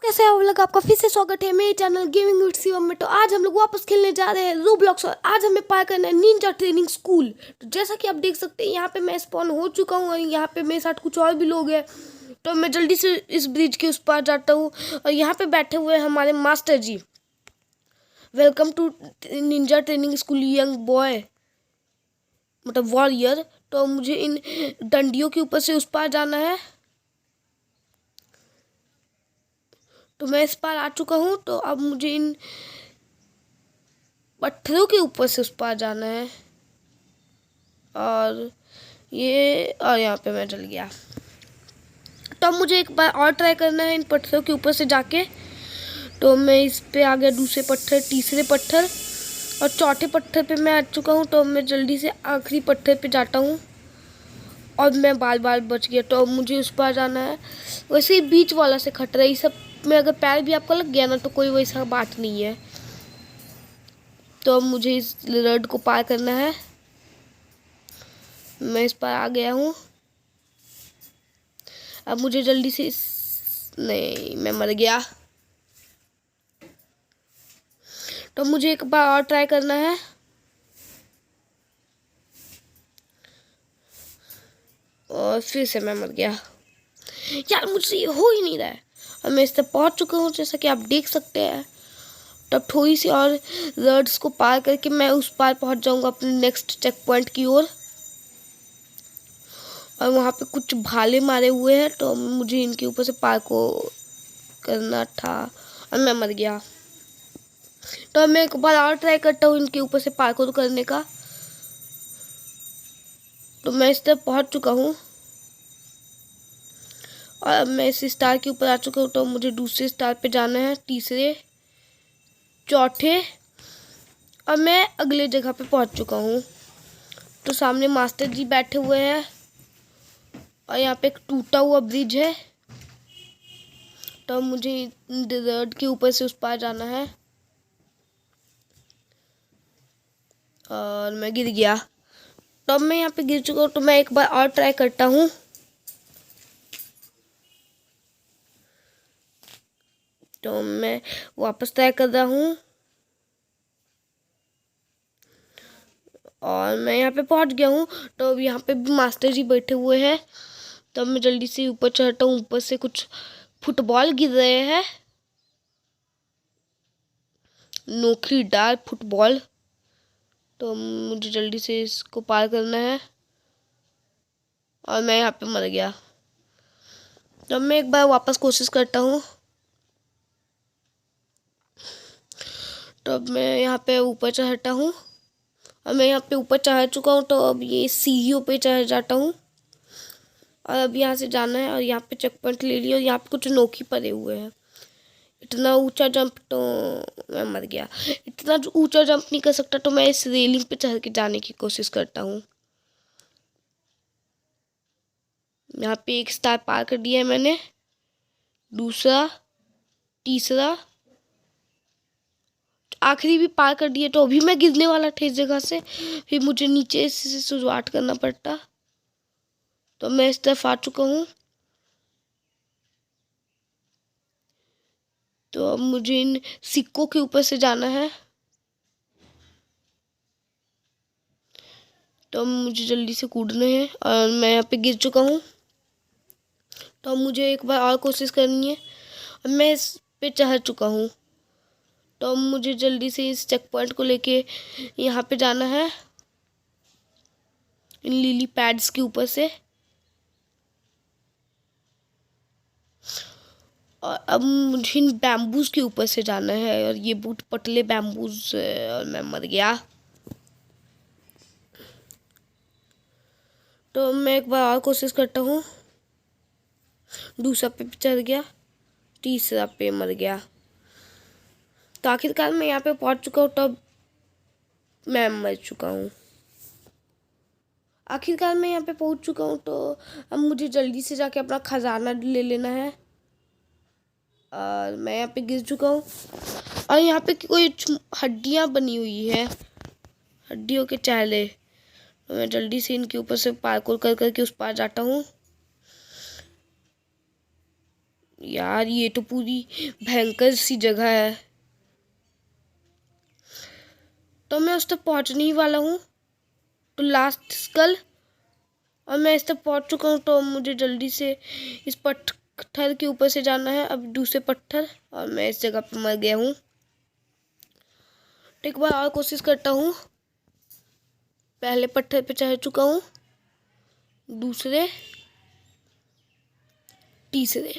कैसे हैं आप लोग। आपका फिर से स्वागत है मेरे चैनल गेमिंग विद शिवम में। तो आज हम लोग वापस खेलने जा रहे हैं रोब्लॉक्स और आज हमें पार करना है निंजा ट्रेनिंग स्कूल। तो जैसा कि आप देख सकते हैं यहाँ पे मैं स्पॉन हो चुका हूँ और यहाँ पे मेरे साथ कुछ और भी लोग हैं। तो मैं जल्दी से इस ब्रिज के उस पार जाता हूँ और यहाँ पे बैठे हुए हैं हमारे master ji. Welcome to ninja training school young boy, मतलब वॉरियर। तो मुझे इन डंडियों के ऊपर से उस पार जाना है। तो मैं इस पार आ चुका हूँ। तो अब मुझे इन पत्थरों के ऊपर से उस पार जाना है और यहाँ पे मैं चल गया। तो अब मुझे एक बार और ट्राई करना है इन पत्थरों के ऊपर से जाके। तो मैं इस पे आ गया, दूसरे पत्थर, तीसरे पत्थर और चौथे पत्थर पे मैं आ चुका हूँ। तो मैं जल्दी से आखिरी पत्थर पे जाता हूँ और मैं बाल बाल बच गया। तो अब मुझे उस पार जाना है। वैसे ही बीच वाला से खतरा, ये सब में अगर पैर भी आपका लग गया ना तो कोई वैसा बात नहीं है। तो अब मुझे इस रड को पार करना है। मैं इस पर आ गया हूँ। अब मुझे जल्दी से नहीं, मैं मर गया। तो मुझे एक बार और ट्राई करना है और फिर से मैं मर गया। यार मुझसे ये हो ही नहीं रहा है और मैं इस तक पहुँच चुका हूँ जैसा कि आप देख सकते हैं। तब थोड़ी सी और रड्स को पार करके मैं उस पार पहुँच जाऊँगा अपने नेक्स्ट चेक पॉइंट की ओर। और वहाँ पे कुछ भाले मारे हुए हैं तो मुझे इनके ऊपर से पार को करना था और मैं मर गया। तो मैं एक बार और ट्राई करता हूँ इनके ऊपर से पार्कोर करने का। तो मैं इस तरफ पहुँच चुका हूँ और अब मैं इस स्टार के ऊपर आ चुका हूँ। तो मुझे दूसरे स्टार पे जाना है, तीसरे, चौथे, और मैं अगले जगह पे पहुँच चुका हूँ। तो सामने मास्टर जी बैठे हुए हैं और यहाँ पे एक टूटा हुआ ब्रिज है। तो मुझे रड के ऊपर से उस पार जाना है और मैं गिर गया। तो अब मैं यहाँ पे गिर चुका हूँ। तो मैं एक बार और ट्राई करता हूँ। तो मैं वापस ट्राई कर रहा हूँ और मैं यहाँ पे पहुँच गया हूँ। तो अब यहाँ पे भी मास्टर जी बैठे हुए हैं। तो मैं जल्दी से ऊपर चढ़ता हूँ। ऊपर से कुछ फुटबॉल गिर रहे हैं, नोकीदार फुटबॉल। तो मुझे जल्दी से इसको पार करना है और मैं यहाँ पे मर गया। तो मैं एक बार वापस कोशिश करता हूँ। तो अब मैं यहाँ पे ऊपर चढ़ता हूँ और मैं यहाँ पे ऊपर चढ़ चुका हूँ। तो अब ये सीढ़ियों पे चढ़ जाता हूँ और अब यहाँ से जाना है और यहाँ पे चेक पॉइंट ले लिया और यहाँ पे कुछ नोकी पड़े हुए हैं। इतना ऊंचा जंप, तो मैं मर गया। इतना ऊंचा जंप नहीं कर सकता तो मैं इस रेलिंग पे चढ़ के जाने की कोशिश करता हूँ। यहाँ पे एक स्टार पार कर दिया है मैंने, दूसरा, तीसरा, आखिरी भी पार कर दिया। तो अभी मैं गिरने वाला था इस जगह से, फिर मुझे नीचे से शुरुआत करना पड़ता। तो मैं इस तरफ आ चुका हूँ। तो अब मुझे इन सिक्कों के ऊपर से जाना है। तो अब मुझे जल्दी से कूदना है और मैं यहाँ पे गिर चुका हूँ। तो अब मुझे एक बार और कोशिश करनी है और मैं इस पे चढ़ चुका हूँ। तो अब मुझे जल्दी से इस चेक पॉइंट को लेके यहाँ पे जाना है, इन लिली पैड्स के ऊपर से। और अब मुझे इन बैम्बूज के ऊपर से जाना है और ये बहुत पतले बैम्बूज और मैं मर गया। तो मैं एक बार और कोशिश करता हूँ। दूसरा पे चढ़ गया, तीसरा पे मर गया। तो आखिरकार मैं यहाँ पे पहुँच चुका हूँ। तब मैं मर चुका हूँ। आखिरकार मैं यहाँ पे पहुँच चुका हूँ। तो अब मुझे जल्दी से जाके अपना खजाना ले लेना है और मैं यहाँ पे गिर चुका हूँ और यहाँ पे कोई हड्डियाँ बनी हुई है, हड्डियों के चेहरे। तो मैं जल्दी से इनके ऊपर से पार्कोर कर करके उस पार जाता हूँ। यार ये तो पूरी भयंकर सी जगह है। तो मैं उस तक पहुंचने ही वाला हूँ। तो लास्ट स्कल, और मैं इस तक पहुंच चुका हूँ। तो मुझे जल्दी से इस पत्थर के ऊपर से जाना है, अब दूसरे पत्थर, और मैं इस जगह पर मर गया हूँ। तो एक बार और कोशिश करता हूँ। पहले पत्थर पे चढ़ चुका हूँ, दूसरे, तीसरे,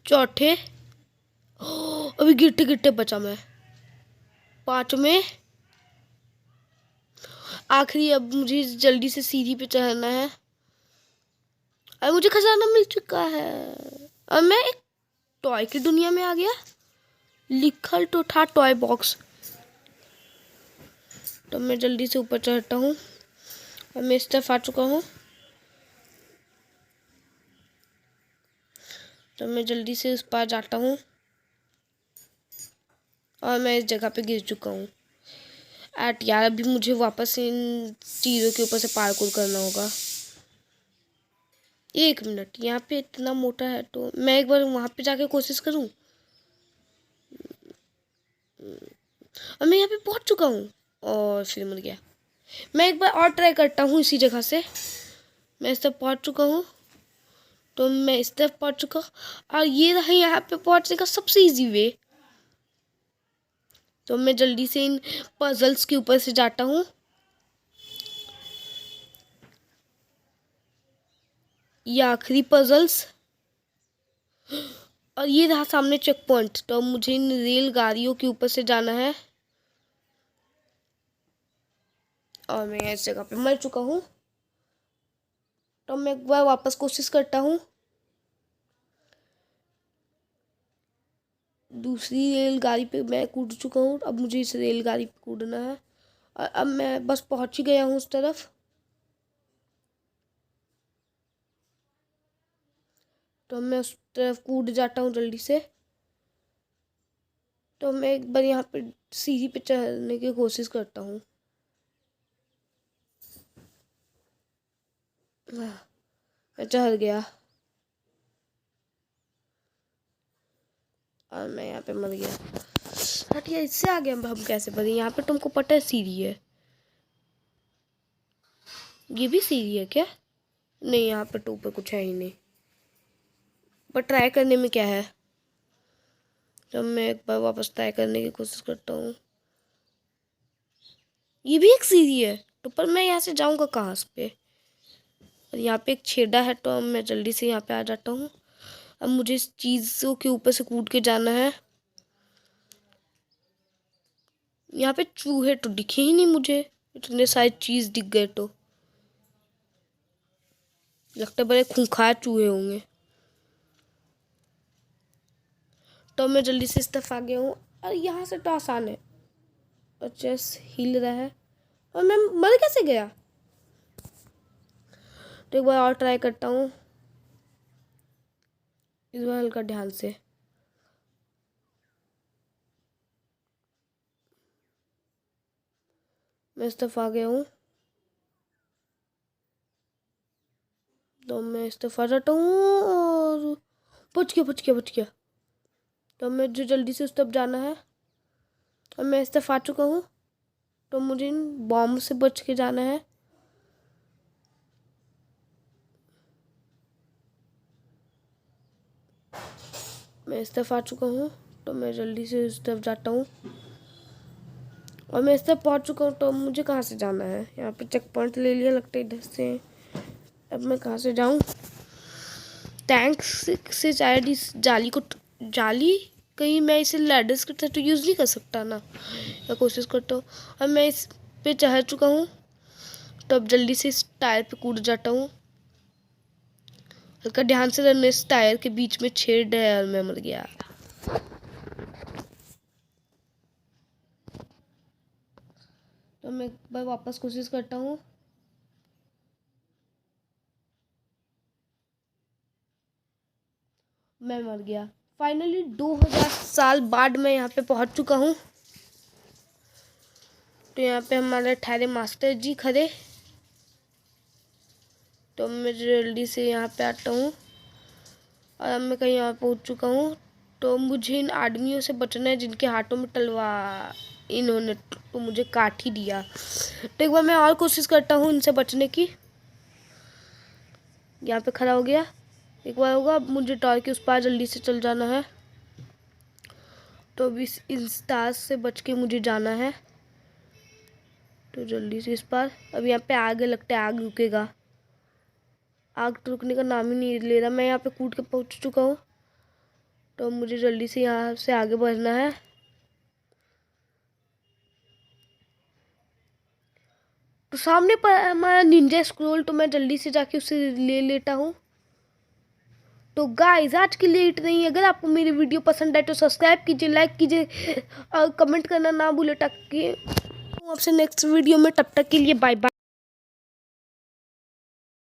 चौथे, अभी गिरते गिरते बचा मैं, पांचवें, आखिरी। अब मुझे जल्दी से सीढ़ी पे चढ़ना है। और मुझे खजाना मिल चुका है, और मैं एक टॉय की दुनिया में आ गया। लिखल तो था टॉय बॉक्स। तो मैं जल्दी से ऊपर चढ़ता हूँ, और मैं इस तरफ आ चुका हूँ। तो मैं जल्दी से उस पार जाता हूँ, और मैं इस जगह पे गिर चुका हूँ। यार अभी मुझे वापस इन चीज़ों के ऊपर से पार्कोर करना होगा। एक मिनट, यहाँ पे इतना मोटा है, तो मैं एक बार वहाँ पे जाके कोशिश करूँ। और मैं यहाँ पे पहुँच चुका हूँ, और फिर मर गया। मैं एक बार और ट्राई करता हूँ इसी जगह से। मैं इस तरफ पहुँच चुका हूँ। तो मैं इस तरफ पहुँच चुका हूँ, और ये रहा यहाँ पे पहुँचने का सबसे इजी वे। तो मैं जल्दी से इन पजल्स के ऊपर से जाता हूँ। ये आखिरी पजल्स, और ये रहा सामने चेक पॉइंट। तो मुझे इन रेलगाड़ियों के ऊपर से जाना है, और मैं इस जगह पे मर चुका हूँ। तो मैं एक बार वापस कोशिश करता हूँ। दूसरी रेलगाड़ी पे मैं कूद चुका हूँ, अब मुझे इस रेलगाड़ी पे कूदना है, और अब मैं बस पहुँच ही गया हूँ उस तरफ। तो मैं उस तरफ कूद जाता हूँ जल्दी से। तो मैं एक बार यहाँ पे सीढ़ी पे चढ़ने की कोशिश करता हूँ। मैं चढ़ गया, और मैं यहाँ पे मर गया। हटिया, इससे आगे हम कैसे बढ़े? यहाँ पे तुमको पता है सीढ़ी है। ये भी सीढ़ी है क्या? नहीं, यहाँ पे तो ऊपर कुछ है ही नहीं, पर ट्राई करने में क्या है। तो मैं एक बार वापस ट्राई करने की कोशिश करता हूँ। ये भी एक सीढ़ी है, तो पर मैं यहाँ से जाऊँगा कहाँ पे? और यहाँ पे एक छेड़ा है, तो अब मैं जल्दी से यहाँ पे आ जाता हूँ। अब मुझे इस चीज़ों के ऊपर से कूद के जाना है। यहाँ पे चूहे तो दिखे ही नहीं मुझे, इतने सारे चीज़ दिख गए। तो लगता है बड़े खूंखार चूहे होंगे। तो मैं जल्दी से इस तरफ आ गया हूँ, और यहाँ से तो आसान है, और चेस हिल रहा है, और मैं मर कैसे गया? तो एक बार और ट्राई करता हूँ, इस बार हल्का ध्यान से। मैं इस तरफ आ गया हूँ। तो मैं इस तरफ आ जाता हूँ, और बच गया। तो मुझे जल्दी से उस तरफ जाना है, और मैं इस तरफ आ चुका हूँ। तो मुझे इन बॉम्ब से बच के जाना है। मैं इस तरफ आ चुका हूँ। तो मैं जल्दी से इस तरफ जाता हूँ, और मैं इस तरफ पहुँच चुका हूँ। तो मुझे कहाँ से जाना है? यहाँ पे चेक पॉइंट ले लिया, लगता है इधर से। अब मैं कहाँ से जाऊँ? टैंक से शायद इस जाली को, जाली कहीं मैं इसे लैडर्स की तरह तो यूज़ नहीं कर सकता ना? मैं कोशिश करता हूँ, और मैं इस पे चढ़ चुका हूँ। तो अब जल्दी से इस टायर पे कूद जाता हूँ। हल्का ध्यान से रन, इस टायर के बीच में छेद है, और मैं मर गया। तो मैं एक बार वापस कोशिश करता हूँ। मैं मर गया। फाइनली 2000 साल बाद मैं यहाँ पे पहुँच चुका हूँ। तो यहाँ पे हमारे ठहरे मास्टर जी खड़े। तो मैं जल्दी से यहाँ पे आता हूँ, और अब मैं कहीं यहाँ पहुँच चुका हूँ। तो मुझे इन आदमियों से बचना है जिनके हाथों में तलवार, इन्होंने तो मुझे काट ही दिया। तो एक बार मैं और कोशिश करता हूँ इनसे बचने की। यहाँ पे खड़ा हो गया, एक बार होगा। अब मुझे टावर के उस पार जल्दी से चल जाना है। तो अभी इस ताश से बच के मुझे जाना है, तो जल्दी से इस पार। अब यहाँ पे आग लगता है, आग रुकेगा। आग तो रुकने का नाम ही नहीं ले रहा। मैं यहाँ पे कूद के पहुँच चुका हूँ। तो मुझे जल्दी से यहाँ से आगे बढ़ना है। तो सामने पर हमारा निंजा स्क्रॉल, तो मैं जल्दी से जाके उसे ले लेता हूँ। तो गाइस आज के लिए इतना ही। अगर आपको मेरी वीडियो पसंद आए तो सब्सक्राइब कीजिए, लाइक कीजिए और कमेंट करना ना भूले, ताकि आपसे नेक्स्ट वीडियो में। तब तक के लिए बाय बाय।